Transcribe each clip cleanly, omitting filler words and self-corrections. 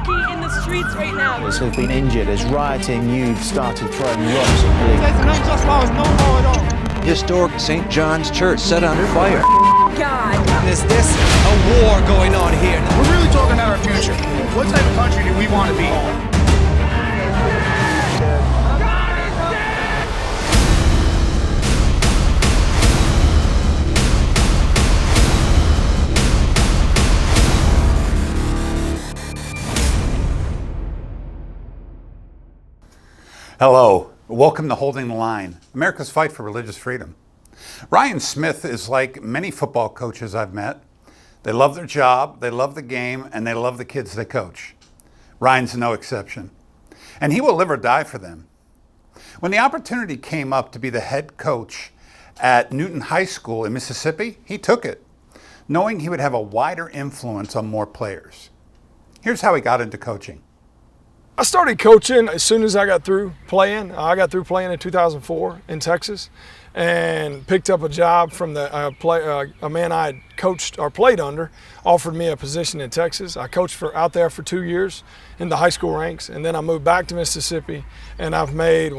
anarchy in the streets right now. Has been injured, there's rioting, you've started throwing rocks at police. There's an unjust law, is no law at all. Historic St. John's Church set under fire. God. Is this a war going on here? We're really talking about our future. What type of country do we want to be? Hello, welcome to Holding the Line, America's fight for religious freedom. Ryan Smith is like many football coaches I've met. They love their job, they love the game, and they love the kids they coach. Ryan's no exception. And he will live or die for them. When the opportunity came up to be the head coach at Newton High School in Mississippi, he took it, knowing he would have a wider influence on more players. Here's how he got into coaching. I started coaching as soon as I got through playing. I got through playing in 2004 in Texas and picked up a job from a man I had coached or played under, offered me a position in Texas. I coached out there for 2 years in the high school ranks, and then I moved back to Mississippi, and I've made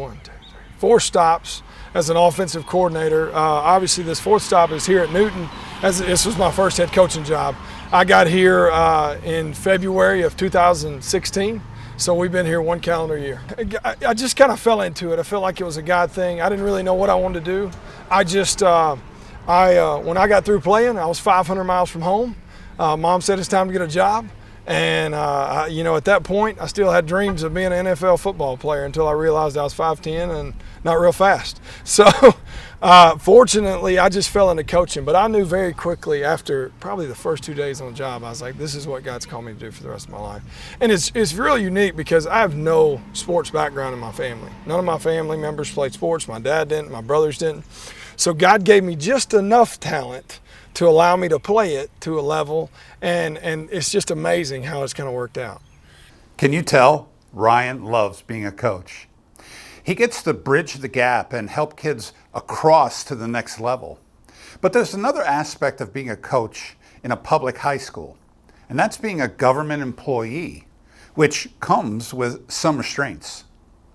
4 stops as an offensive coordinator. Obviously, this 4th stop is here at Newton, as this was my first head coaching job. I got here in February of 2016. So we've been here 1 calendar year. I just kind of fell into it. I felt like it was a God thing. I didn't really know what I wanted to do. I just, when I got through playing, I was 500 miles from home. Mom said it's time to get a job. And, at that point, I still had dreams of being an NFL football player until I realized I was 5'10" and not real fast. So, fortunately, I just fell into coaching. But I knew very quickly after probably the first 2 days on the job, I was like, this is what God's called me to do for the rest of my life. And it's really unique because I have no sports background in my family. None of my family members played sports. My dad didn't. My brothers didn't. So God gave me just enough talent to allow me to play it to a level, and it's just amazing how it's kind of worked out. Can you tell Ryan loves being a coach? He gets to bridge the gap and help kids across to the next level. But there's another aspect of being a coach in a public high school, and that's being a government employee, which comes with some restraints.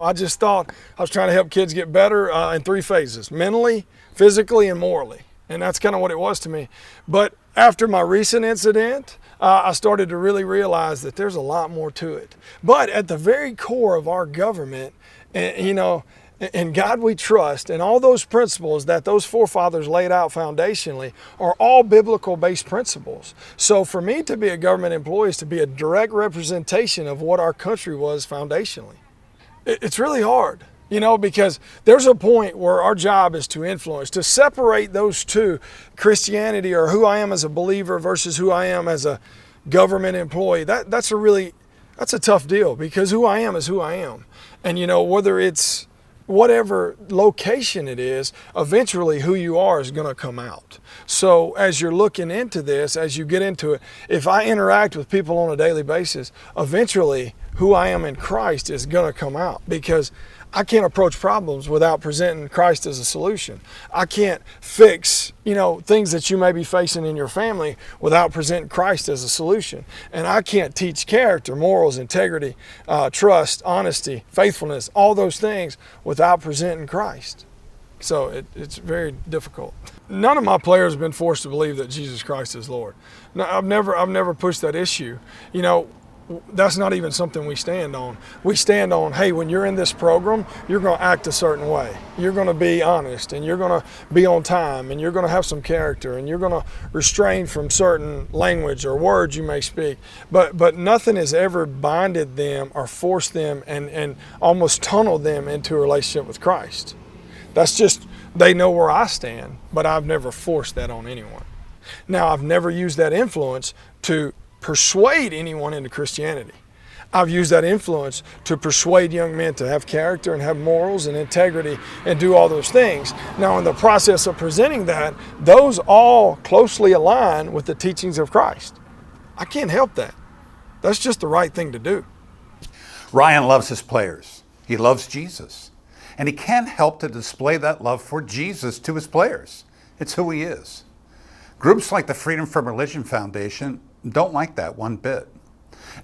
I just thought I was trying to help kids get better in 3 phases: mentally, physically, and morally. And that's kind of what it was to me. But after my recent incident, I started to really realize that there's a lot more to it. But at the very core of our government, in God we trust, and all those principles that those forefathers laid out foundationally are all biblical-based principles. So for me to be a government employee is to be a direct representation of what our country was foundationally. It's really hard. Because there's a point where our job is to influence, to separate those two, Christianity or who I am as a believer versus who I am as a government employee. That's a tough deal, because who I am is who I am. And whether it's whatever location it is, eventually who you are is going to come out. So as you're looking into this, as you get into it, if I interact with people on a daily basis, eventually who I am in Christ is going to come out, because I can't approach problems without presenting Christ as a solution. I can't fix, things that you may be facing in your family without presenting Christ as a solution. And I can't teach character, morals, integrity, trust, honesty, faithfulness, all those things without presenting Christ. So it's very difficult. None of my players have been forced to believe that Jesus Christ is Lord. No, I've never pushed that issue. That's not even something we stand on. We stand on, hey, when you're in this program, you're going to act a certain way. You're going to be honest, and you're going to be on time, and you're going to have some character, and you're going to restrain from certain language or words you may speak. But nothing has ever binded them or forced them and almost tunneled them into a relationship with Christ. That's just, they know where I stand, but I've never forced that on anyone. Now, I've never used that influence to persuade anyone into Christianity. I've used that influence to persuade young men to have character and have morals and integrity and do all those things. Now, in the process of presenting that, those all closely align with the teachings of Christ. I can't help that. That's just the right thing to do. Ryan loves his players. He loves Jesus. And he can't help to display that love for Jesus to his players. It's who he is. Groups like the Freedom from Religion Foundation don't like that one bit.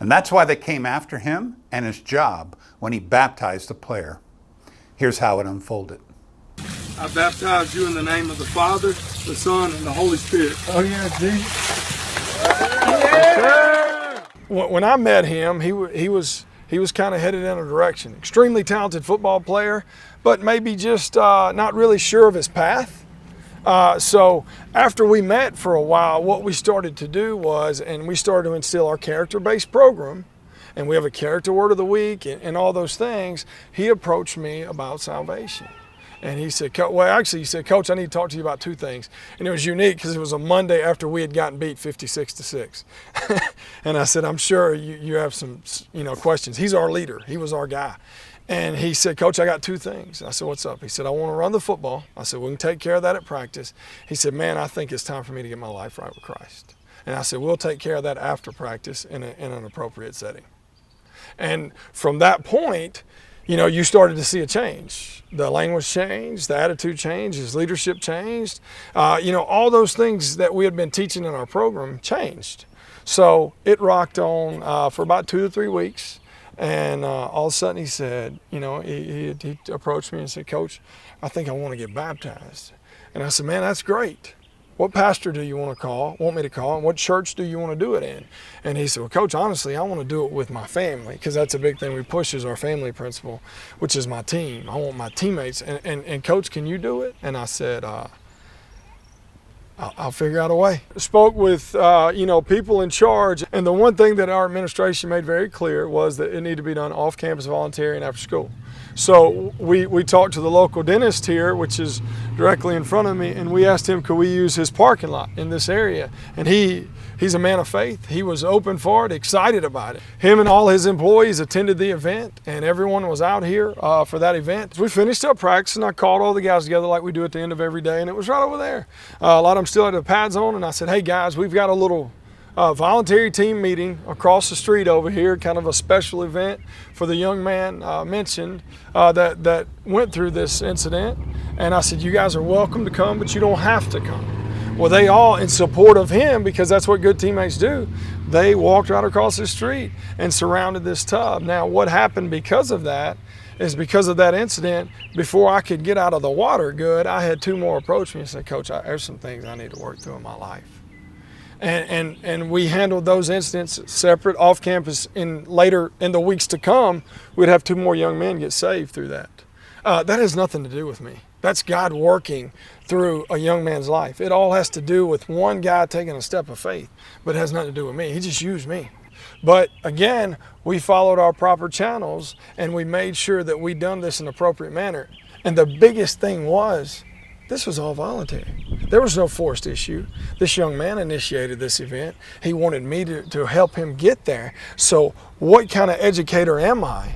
And that's why they came after him and his job when he baptized a player. Here's how it unfolded. I baptize you in the name of the Father, the Son, and the Holy Spirit. Oh, yeah, Jesus. When I met him, he was kind of headed in a direction. Extremely talented football player, but maybe just not really sure of his path. So after we met for a while, what we started to do was, and we started to instill our character-based program, and we have a character word of the week and all those things. He approached me about salvation. And he said, he said, Coach, I need to talk to you about two things. And it was unique because it was a Monday after we had gotten beat 56-6. And I said, I'm sure you have some, questions. He's our leader. He was our guy. And he said, Coach, I got two things. I said, what's up? He said, I want to run the football. I said, we can take care of that at practice. He said, man, I think it's time for me to get my life right with Christ. And I said, we'll take care of that after practice in an appropriate setting. And from that point, you started to see a change. The language changed, the attitude changed, his leadership changed. All those things that we had been teaching in our program changed. So it rocked on for about 2 to 3 weeks. And all of a sudden he said, he approached me and said, Coach, I think I want to get baptized. And I said, man, that's great. What pastor do you want me to call, and what church do you want to do it in? And he said, well, Coach, honestly, I want to do it with my family, because that's a big thing we push is our family principle, which is my team. I want my teammates. And Coach, can you do it? And I said, I'll figure out a way. Spoke with, people in charge. And the one thing that our administration made very clear was that it needed to be done off-campus volunteering after school. So we talked to the local dentist here, which is directly in front of me, and we asked him, could we use his parking lot in this area? And he's a man of faith. He was open for it, excited about it. Him and all his employees attended the event, and everyone was out here for that event. We finished up practice, and I called all the guys together like we do at the end of every day, and it was right over there. A lot of them still had the pads on, and I said, hey guys, we've got a little voluntary team meeting across the street over here, kind of a special event for the young man mentioned that went through this incident. And I said, you guys are welcome to come, but you don't have to come. Well, they all, in support of him, because that's what good teammates do, they walked right across the street and surrounded this tub. Now, what happened because of that is because of that incident, before I could get out of the water good, I had 2 more approach me and say, Coach, there's some things I need to work through in my life. And we handled those incidents separate off campus. Later in the weeks to come, we'd have 2 more young men get saved through that. That has nothing to do with me. That's God working through a young man's life. It all has to do with one guy taking a step of faith, but it has nothing to do with me. He just used me. But again, we followed our proper channels, and we made sure that we done this in an appropriate manner. And the biggest thing was, this was all voluntary. There was no forced issue. This young man initiated this event. He wanted me to help him get there. So what kind of educator am I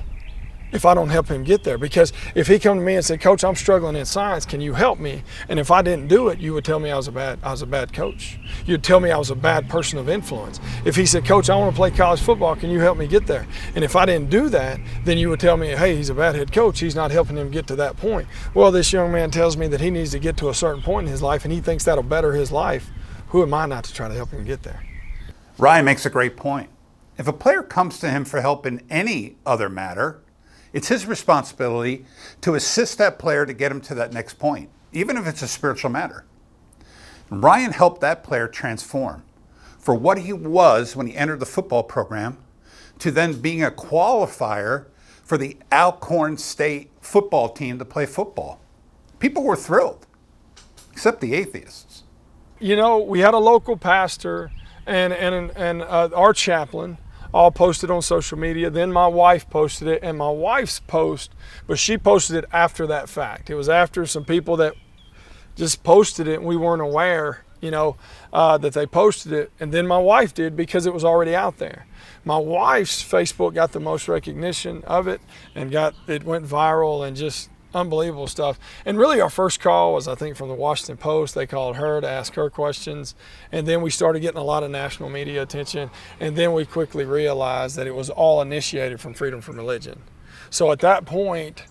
if I don't help him get there? Because if he come to me and said, Coach, I'm struggling in science, can you help me? And if I didn't do it, you would tell me I was a bad coach. You'd tell me I was a bad person of influence. If he said, Coach, I want to play college football, can you help me get there? And if I didn't do that, then you would tell me, hey, he's a bad head coach. He's not helping him get to that point. Well, this young man tells me that he needs to get to a certain point in his life, and he thinks that'll better his life. Who am I not to try to help him get there? Ryan makes a great point. If a player comes to him for help in any other matter, it's his responsibility to assist that player to get him to that next point, even if it's a spiritual matter. And Ryan helped that player transform from what he was when he entered the football program to then being a qualifier for the Alcorn State football team to play football. People were thrilled, except the atheists. We had a local pastor and our chaplain all posted on social media. Then my wife posted it, and my wife's post, but she posted it after that fact. It was after some people that just posted it and we weren't aware, that they posted it. And then my wife did, because it was already out there. My wife's Facebook got the most recognition of it, and it went viral and just unbelievable stuff. And really our first call was, I think, from the Washington Post. They called her to ask her questions. And then we started getting a lot of national media attention. And then we quickly realized that it was all initiated from Freedom from Religion. So at that point,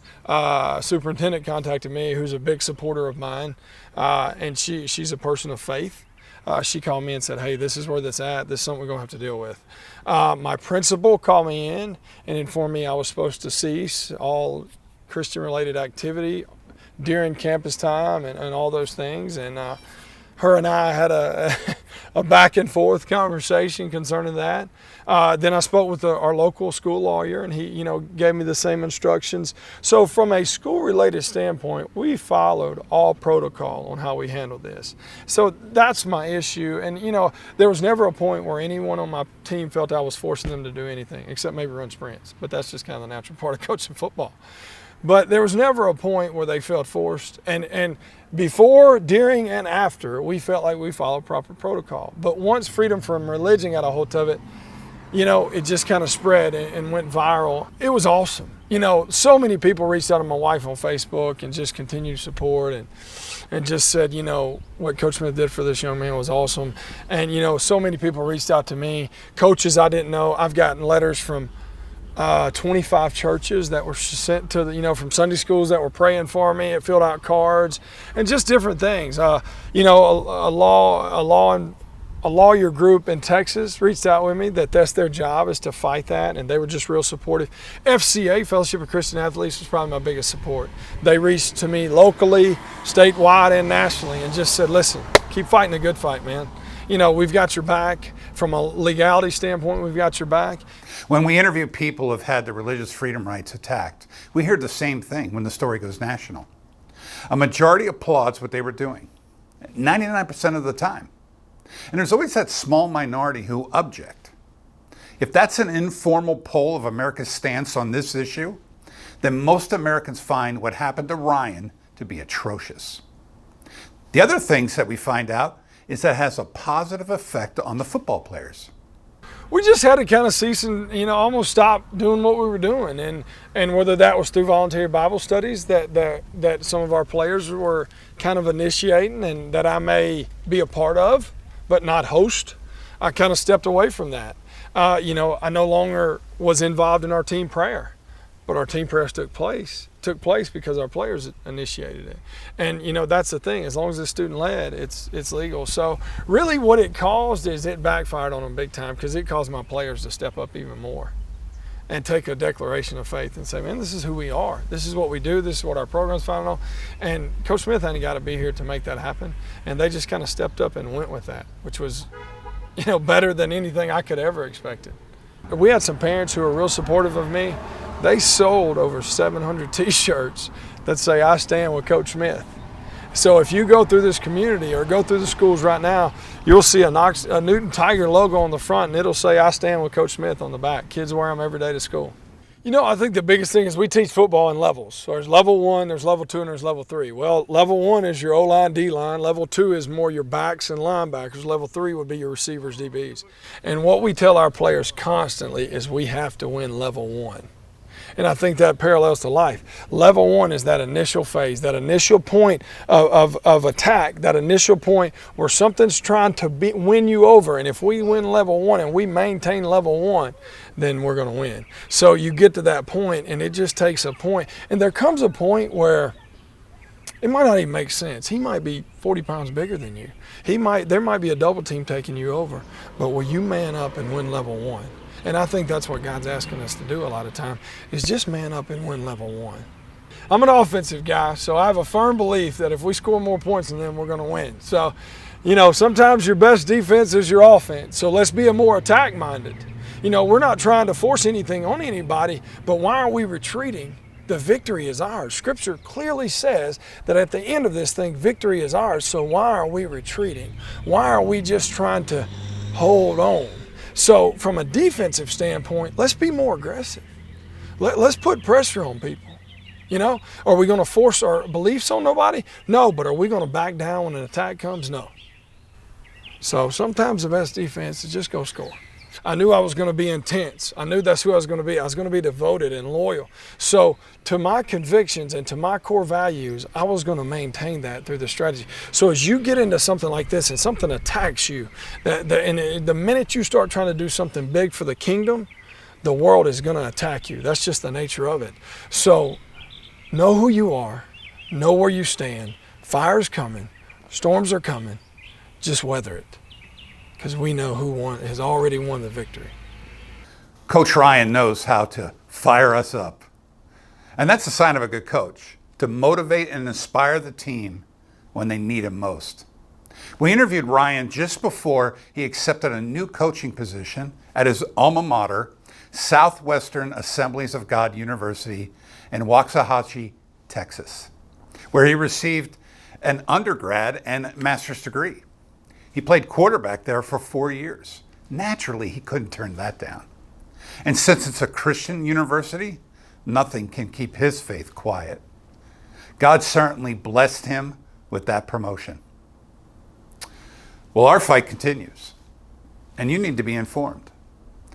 superintendent contacted me, who's a big supporter of mine. And she's a person of faith. she called me and said, hey, this is where that's at. This is something we're going to have to deal with. My principal called me in and informed me I was supposed to cease all Christian-related activity during campus time and all those things. And her and I had a back and forth conversation concerning that. Then I spoke with our local school lawyer, and he, gave me the same instructions. So from a school-related standpoint, we followed all protocol on how we handled this. So that's my issue. And, there was never a point where anyone on my team felt I was forcing them to do anything, except maybe run sprints. But that's just kind of the natural part of coaching football. But there was never a point where they felt forced. And before, during, and after, we felt like we followed proper protocol. But once freedom from religion got a hold of it, it just kind of spread and went viral. It was awesome. So many people reached out to my wife on Facebook and just continued support and just said, what Coach Smith did for this young man was awesome. And, so many people reached out to me, coaches I didn't know. I've gotten letters from 25 churches that were sent to from Sunday schools that were praying for me. It filled out cards and just different things. A lawyer group in Texas reached out with me that's their job is to fight that, and they were just real supportive. FCA, Fellowship of Christian Athletes, was probably my biggest support. They reached to me locally, statewide, and nationally, and just said, listen, keep fighting the good fight, man. We've got your back. From a legality standpoint, we've got your back. When we interview people who've had their religious freedom rights attacked, we hear the same thing when the story goes national. A majority applauds what they were doing, 99% of the time. And there's always that small minority who object. If that's an informal poll of America's stance on this issue, then most Americans find what happened to Ryan to be atrocious. The other things that we find out is that it has a positive effect on the football players. We just had to kind of cease and, almost stop doing what we were doing. And whether that was through voluntary Bible studies that some of our players were kind of initiating and that I may be a part of, but not host, I kind of stepped away from that. I no longer was involved in our team prayer, but our team prayers took place because our players initiated it. And that's the thing, as long as it's student led, it's legal. So really what it caused is it backfired on them big time, because it caused my players to step up even more and take a declaration of faith and say, man, this is who we are. This is what we do. This is what our program's founded on. And Coach Smith hadn't got to be here to make that happen. And they just kind of stepped up and went with that, which was, better than anything I could ever expected. We had some parents who were real supportive of me. They sold over 700 t-shirts that say, I stand with Coach Smith. So if you go through this community or go through the schools right now, you'll see a Newton Tiger logo on the front, and it'll say, I stand with Coach Smith on the back. Kids wear them every day to school. I think the biggest thing is we teach football in levels. So there's level 1, there's level 2, and there's level 3. Well, level 1 is your O-line, D-line. Level 2 is more your backs and linebackers. Level 3 would be your receivers, DBs. And what we tell our players constantly is we have to win level 1. And I think that parallels to life. Level 1 is that initial phase, that initial point of attack, that initial point where something's trying to win you over. And if we win level 1 and we maintain level 1, then we're going to win. So you get to that point, and it just takes a point. And there comes a point where it might not even make sense. He might be 40 pounds bigger than you. There might be a double team taking you over. But will you man up and win level 1? And I think that's what God's asking us to do a lot of time, is just man up and win level 1. I'm an offensive guy, so I have a firm belief that if we score more points than them, we're going to win. So, sometimes your best defense is your offense. So let's be a more attack-minded. We're not trying to force anything on anybody, but why are we retreating? The victory is ours. Scripture clearly says that at the end of this thing, victory is ours. So why are we retreating? Why are we just trying to hold on? So from a defensive standpoint, let's be more aggressive. Let's put pressure on people. Are we going to force our beliefs on nobody? No, but are we going to back down when an attack comes? No. So sometimes the best defense is just go score. I knew I was going to be intense. I knew that's who I was going to be. I was going to be devoted and loyal. So to my convictions and to my core values, I was going to maintain that through the strategy. So as you get into something like this and something attacks you, and the minute you start trying to do something big for the kingdom, the world is going to attack you. That's just the nature of it. So know who you are. Know where you stand. Fire's coming. Storms are coming. just weather it, because we know who has already won the victory. Coach Ryan knows how to fire us up. And that's a sign of a good coach, to motivate and inspire the team when they need him most. We interviewed Ryan just before he accepted a new coaching position at his alma mater, Southwestern Assemblies of God University in Waxahachie, Texas, where he received an undergrad and master's degree. He played quarterback there for 4 years. Naturally, he couldn't turn that down. And since it's a Christian university, nothing can keep his faith quiet. God certainly blessed him with that promotion. Well, our fight continues, and you need to be informed.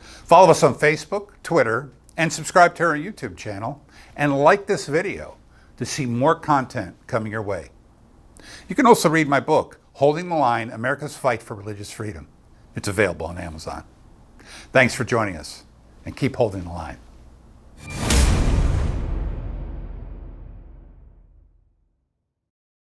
Follow us on Facebook, Twitter, and subscribe to our YouTube channel, and like this video to see more content coming your way. You can also read my book, Holding the Line, America's Fight for Religious Freedom. It's available on Amazon. Thanks for joining us, and keep holding the line.